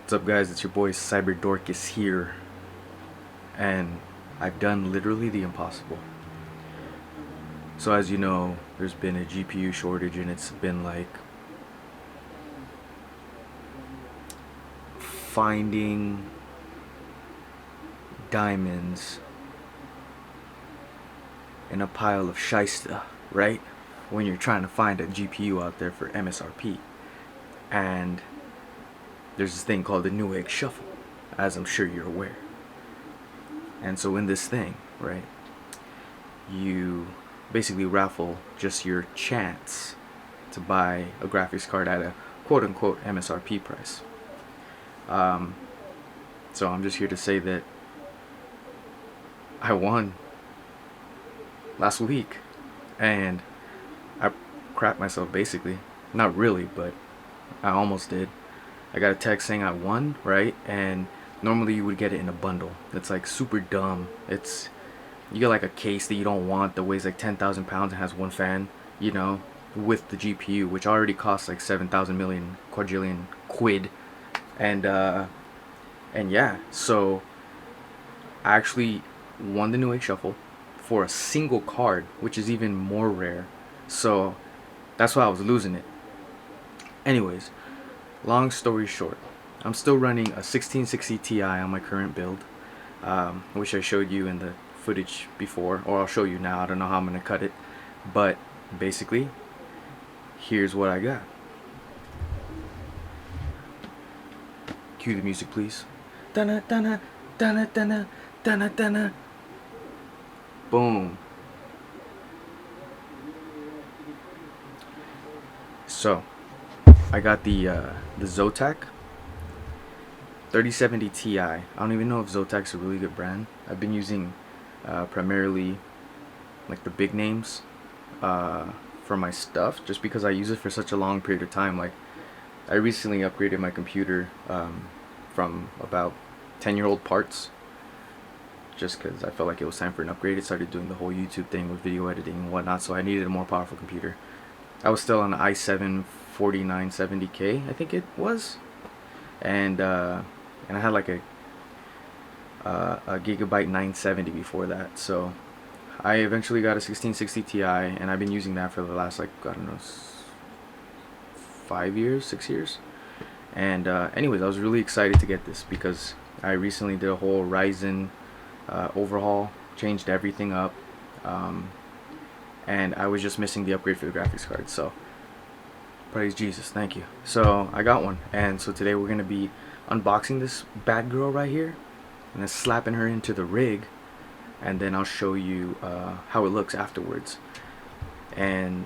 What's up, guys? It's your boy Cyberdorkus here, and I've done literally the impossible. So as you know, there's been a GPU shortage, and it's been like finding diamonds in a pile of shysta, right? When you're trying to find a GPU out there for MSRP. And there's this thing called the Newegg shuffle, as I'm sure you're aware. And so in this thing, right, you basically raffle just your chance to buy a graphics card at a quote-unquote MSRP price. So I'm just here to say that I won last week, and I crapped myself basically. Not really, but I almost did. I got a text saying I won, right? And normally you would get it in a bundle. It's like super dumb. It's, you get like a case that you don't want that weighs like 10,000 pounds and has one fan, you know, with the GPU, which already costs like 7,000 million quadrillion quid. And yeah, so I actually won the Newegg shuffle for a single card, which is even more rare. So that's why I was losing it. Anyways, long story short, I'm still running a 1660 Ti on my current build, which I showed you in the footage before, or I'll show you now. I don't know how I'm going to cut it, but basically, here's what I got. Cue the music, please. Dana, dana, dana, dana, dana, dana. Boom. So I got the Zotac 3070 Ti. I don't even know if Zotac's a really good brand. I've been using primarily like the big names for my stuff, just because I use it for such a long period of time. Like, I recently upgraded my computer from about 10-year-old parts, just because I felt like it was time for an upgrade. It started doing the whole YouTube thing with video editing and whatnot, so I needed a more powerful computer. I was still on an i7 4970K, I think it was, and I had like a Gigabyte 970 before that. So I eventually got a 1660 Ti, and I've been using that for the last, like, I don't know, 5 years, 6 years. And anyways, I was really excited to get this because I recently did a whole Ryzen overhaul, changed everything up, and I was just missing the upgrade for the graphics card. So praise Jesus, thank you. So I got one, and so today we're gonna be unboxing this bad girl right here and then slapping her into the rig, and then I'll show you how it looks afterwards. And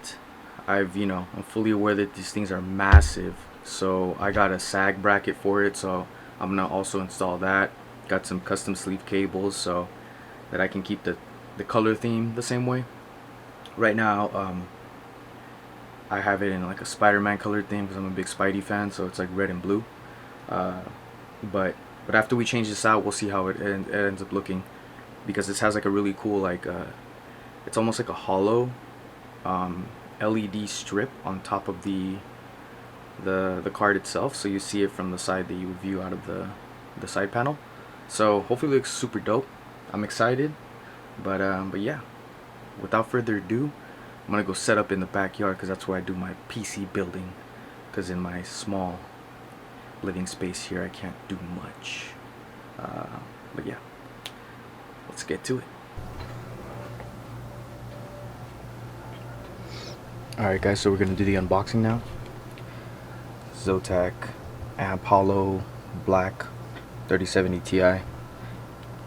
I'm fully aware that these things are massive, so I got a sag bracket for it, so I'm gonna also install that. Got some custom sleeve cables so that I can keep the color theme the same way. Right now I have it in like a Spider-Man colored theme because I'm a big Spidey fan, so it's like red and blue. But after we change this out, we'll see how it ends up looking, because this has like a really cool, like it's almost like a hollow LED strip on top of the card itself, so you see it from the side that you would view out of the side panel. So hopefully it looks super dope. I'm excited, but yeah, without further ado, I'm gonna go set up in the backyard, because that's where I do my PC building, because in my small living space here I can't do much. But yeah, let's get to it. Alright guys, so we're gonna do the unboxing now. Zotac Holo Holoblack 3070 Ti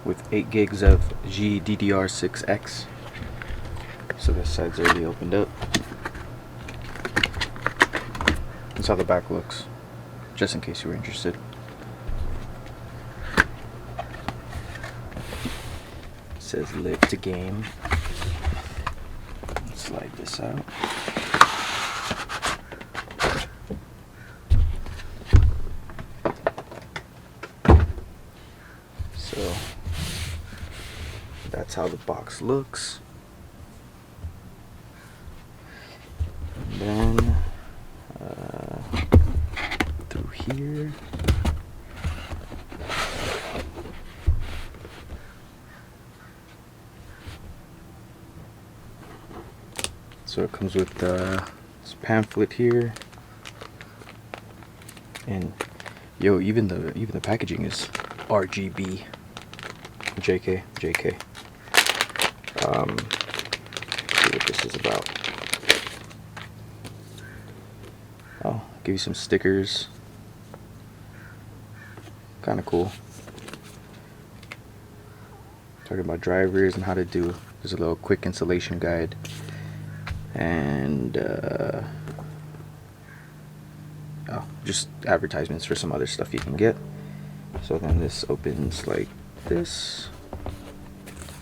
with 8 gigs of GDDR6X. So this side's already opened up. That's how the back looks, just in case you were interested. It says live to game. Let's slide this out. So that's how the box looks. And then through here So it comes with this pamphlet here, and yo, even the packaging is RGB. JK. See what this is about. Oh, give you some stickers. Kind of cool. Talking about drivers and how to do. There's a little quick installation guide, and oh, just advertisements for some other stuff you can get. So then this opens like this.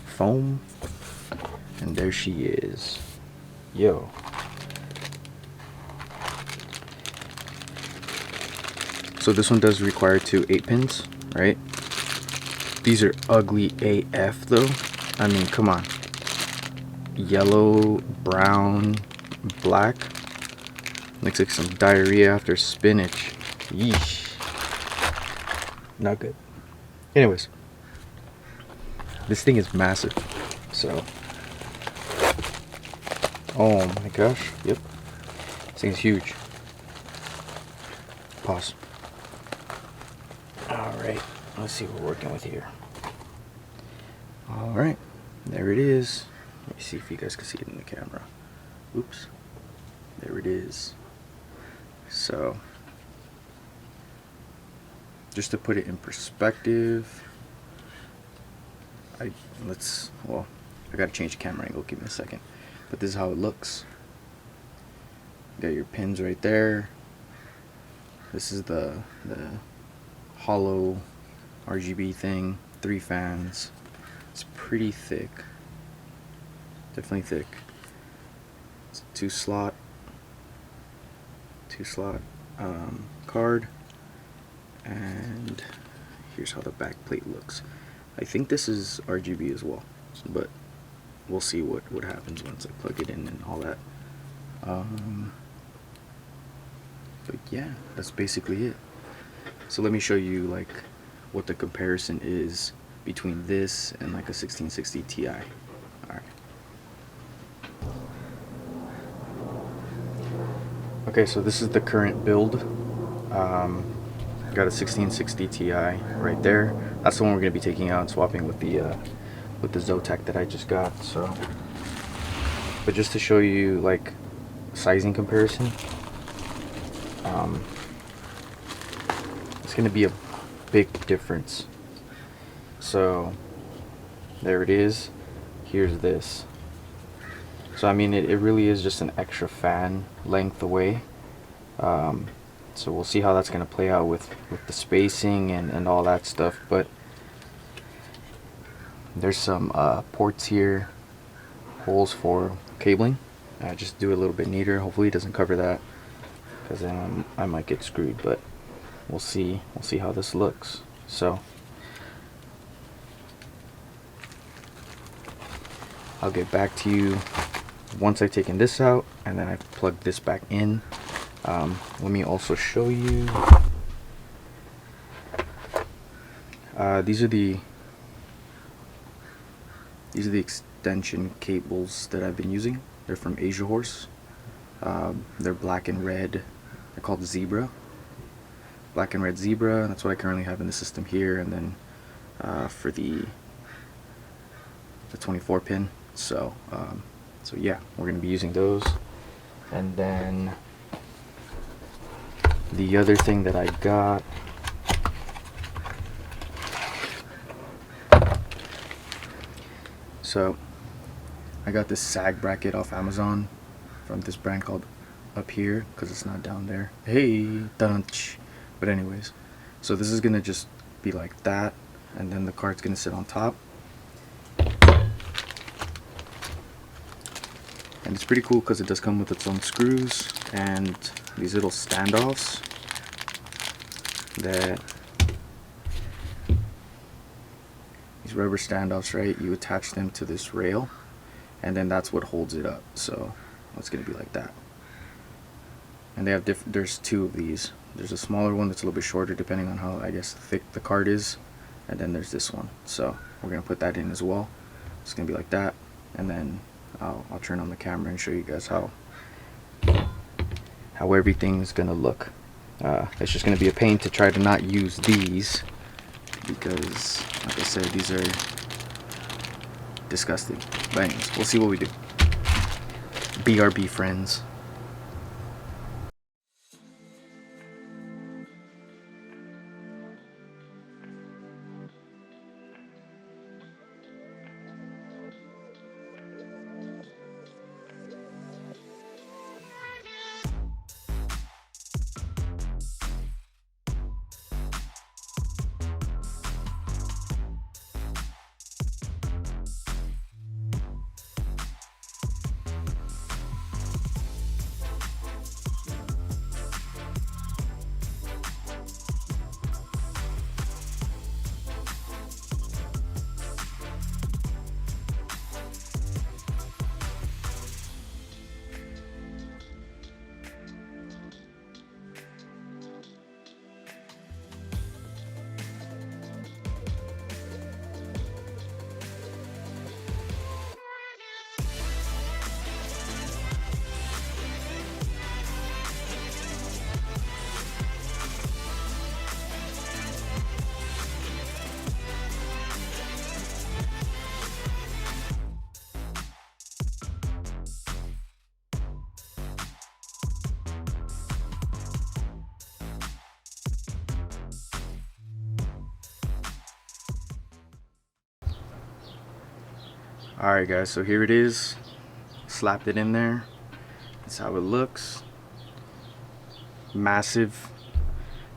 Foam, and there she is. Yo. So this one does require two 8-pins, right? These are ugly AF though. I mean, come on. Yellow, brown, black. Looks like some diarrhea after spinach. Yeesh. Not good. Anyways. This thing is massive. So. Oh my gosh. Yep. This thing's huge. Pause. Alright. Let's see what we're working with here. Alright. There it is. Let me see if you guys can see it in the camera. Oops. There it is. So. Just to put it in perspective. I gotta change the camera angle. Give me a second. But this is how it looks. You got your pins right there. This is the Holo RGB thing. 3 fans. It's pretty thick. Definitely thick. It's a two slot card. And here's how the back plate looks. I think this is RGB as well, but we'll see what happens once I plug it in and all that. But yeah, that's basically it. So let me show you like what the comparison is between this and like a 1660 Ti. Alright. Okay, so this is the current build. Got a 1660 Ti right there. That's the one we're going to be taking out and swapping with the Zotac that I just got. So, but just to show you like sizing comparison, it's going to be a big difference. So there it is. Here's this. So I mean, it really is just an extra fan length away. So we'll see how that's going to play out with the spacing and all that stuff. But there's some ports here, holes for cabling. Just do it a little bit neater. Hopefully it doesn't cover that, because then I might get screwed. But we'll see. We'll see how this looks. So I'll get back to you once I've taken this out and then I've plugged this back in. Let me also show you. These are the extension cables that I've been using. They're from Asiahorse. They're black and red. They're called Zebra. Black and red Zebra. That's what I currently have in the system here. And then for the 24 pin. So yeah, we're gonna be using those. And then the other thing that I got, so I got this sag bracket off Amazon from this brand called upHere, because it's not down there. Hey, dunch. But anyways, so this is gonna just be like that, and then the card's gonna sit on top. And it's pretty cool because it does come with its own screws and these little standoffs that, these rubber standoffs, right? You attach them to this rail, and then that's what holds it up. So it's gonna be like that. And they have there's two of these. There's a smaller one that's a little bit shorter, depending on how, I guess, thick the card is, and then there's this one. So we're gonna put that in as well. It's gonna be like that, and then I'll turn on the camera and show you guys how everything's gonna look. It's just gonna be a pain to try to not use these because, like I said, these are disgusting. But anyways, we'll see what we do. BRB friends. Alright guys, so here it is. Slapped it in there. That's how it looks. Massive.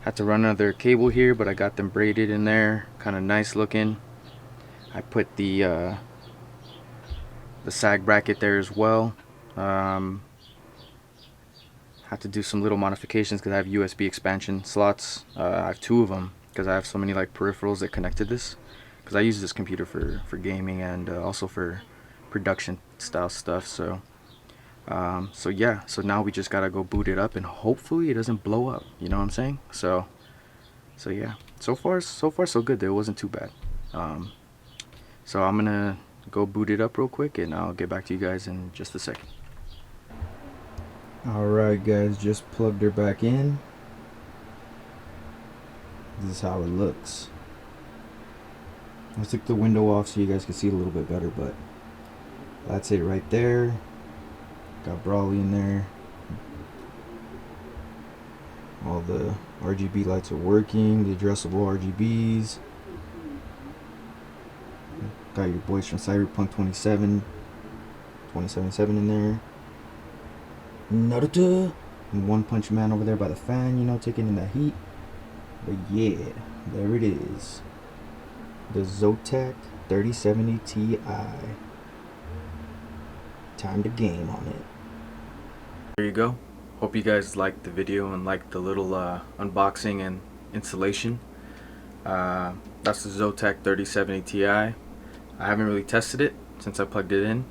Had to run another cable here, but I got them braided in there. Kind of nice looking. I put the sag bracket there as well. Had to do some little modifications because I have USB expansion slots. I have 2 of them because I have so many like peripherals that connect to this. Because I use this computer for gaming and also for production style stuff. So yeah, so now we just gotta go boot it up and hopefully it doesn't blow up, you know what I'm saying? So yeah, so far so good. It wasn't too bad. So I'm gonna go boot it up real quick and I'll get back to you guys in just a second. Alright guys, just plugged her back in. This is how it looks. I took the window off so you guys can see a little bit better, but that's it right there. Got Brawly in there. All the RGB lights are working, the addressable RGBs. Got your boys from Cyberpunk 2077 in there. Naruto and One Punch Man over there by the fan, you know, taking in the heat. But yeah, there it is. The Zotac 3070Ti. Time to game on it. There you go. Hope you guys liked the video and liked the little unboxing and installation. That's the Zotac 3070Ti. I haven't really tested it since I plugged it in.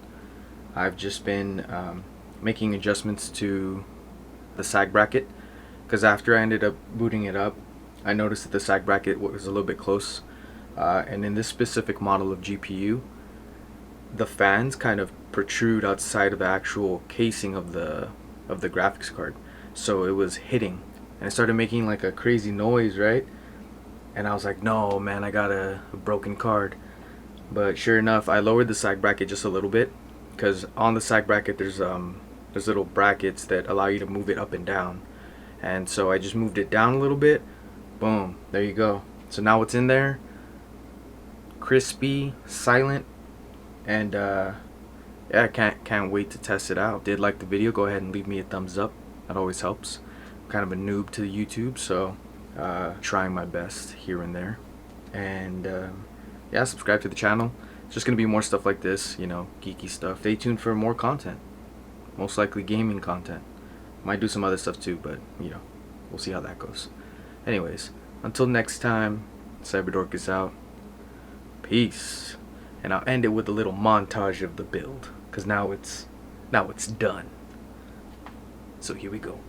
I've just been making adjustments to the sag bracket because after I ended up booting it up, I noticed that the sag bracket was a little bit close. And in this specific model of GPU, the fans kind of protrude outside of the actual casing of the graphics card, so it was hitting and it started making like a crazy noise, right? And I was like, no man, I got a broken card. But sure enough, I lowered the sag bracket just a little bit because on the sag bracket there's little brackets that allow you to move it up and down, and so I just moved it down a little bit. Boom, there you go. So now it's in there, crispy, silent, and yeah, I can't wait to test it out. Did like the video, go ahead and leave me a thumbs up. That always helps. I'm kind of a noob to YouTube, so trying my best here and there. And yeah, subscribe to the channel. It's just gonna be more stuff like this, you know, geeky stuff. Stay tuned for more content. Most likely gaming content. Might do some other stuff too, but you know, we'll see how that goes. Anyways, until next time, Cyberdork is out. Peace. And I'll end it with a little montage of the build, because now it's done. So here we go.